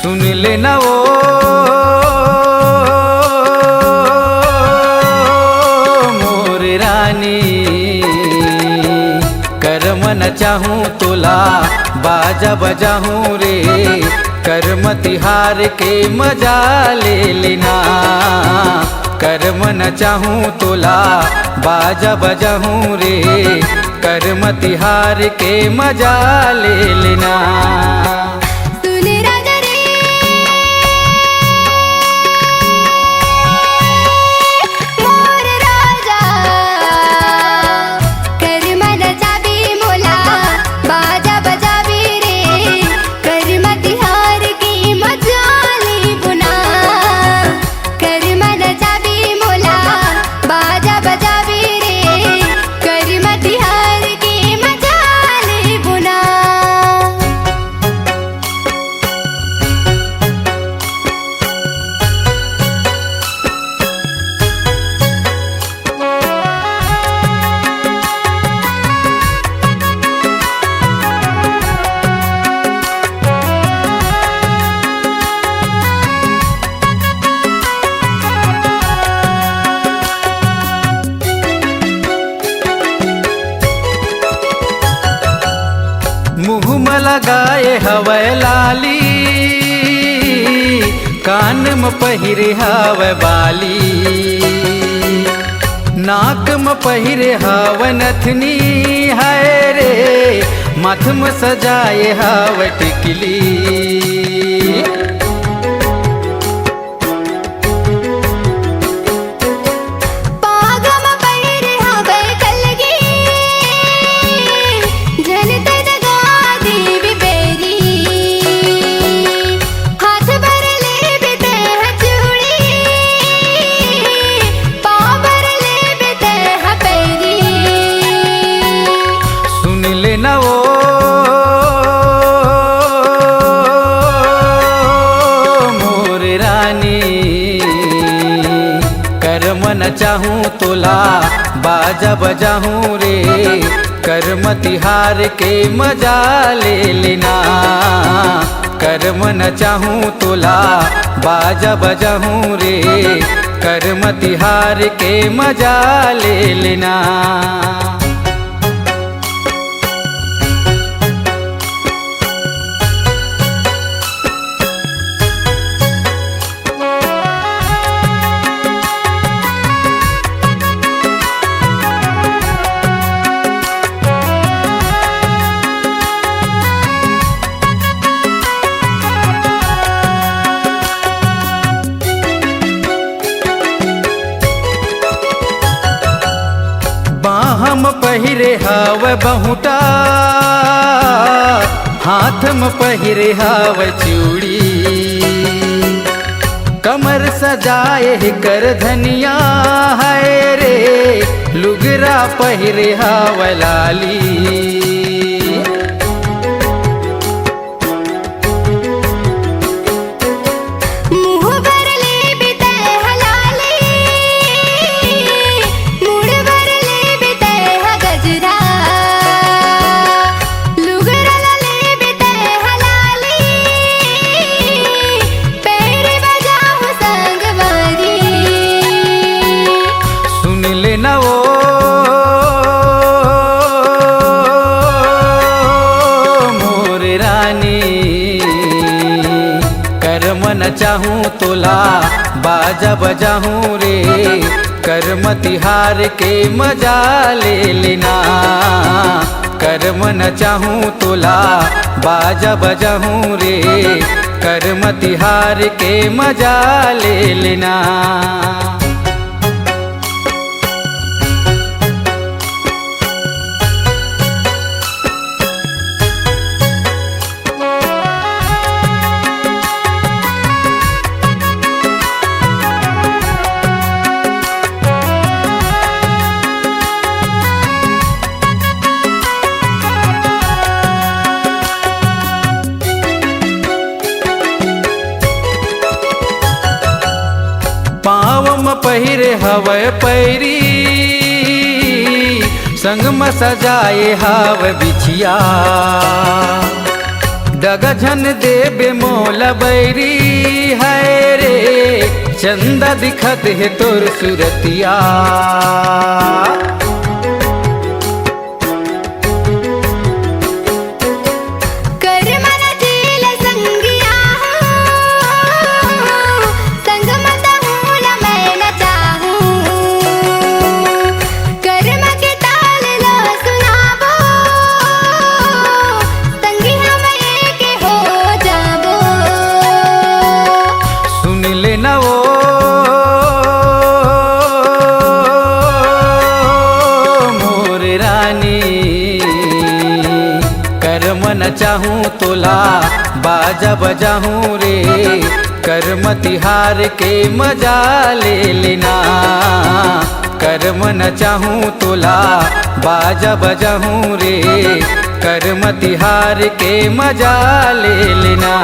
सुन लेना वो मोर रानी, कर्म न चाहूँ तोला बाजा बजाहूँ रे, कर्म तिहार के मजा ले लेना। कर्म न चाहूँ तोला बाजा बजाहूँ रे, कर्म तिहार के मजा ले लेना। मुँह में लगाए हवै लाली, कान में पहिरे हवै बाली, नाक में पहिरे हवै नथनी है रे, माथ में सजाए हवै टिकली। लेना वो मोर रानी, कर्म न चाहूँ तोला बाजा बजाहूँ रे, कर्म तिहार के मजा ले लेना। कर्म न चाहूँ तोला बाजा बजाहूँ रे, कर्म तिहार के मजा ले लेना। हम पहिरे हवै बहुटा, हाथ में पहिरे हवै चूड़ी, कमर सजाए कर धनिया है रे, लुगरा पहिरे हवै लाली। लेना वो मोर रानी, कर्म न चाहूँ तोला बाजा बजाहूँ रे, कर्म तिहार के मजा ले लेना। कर्म न चाहूँ तोला बाजा बजाहूँ रे, कर्म तिहार के मजा ले लेना। पाँव में पहिरे हवय पैरी संग में सजाए हाव बिछिया डगझन देबे मोल बैरी है रे चंदा दिखत है तोर सुरतिया न चाहूँ तोला बाजा बजाहूँ रे कर्म तिहार के मजा ले लेना कर्म न चाहूँ तोला बाजा बजाहूँ रे कर्म तिहार के मजा ले लेना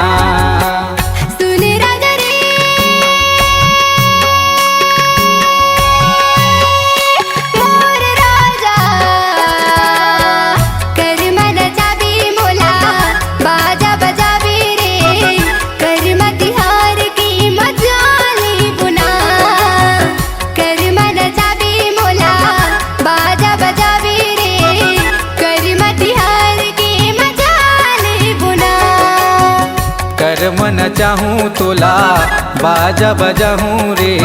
कर्म न चाहूँ तोला बाजा बजाहूँ रे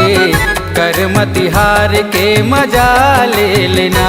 कर्म तिहार के मजा ले लेना।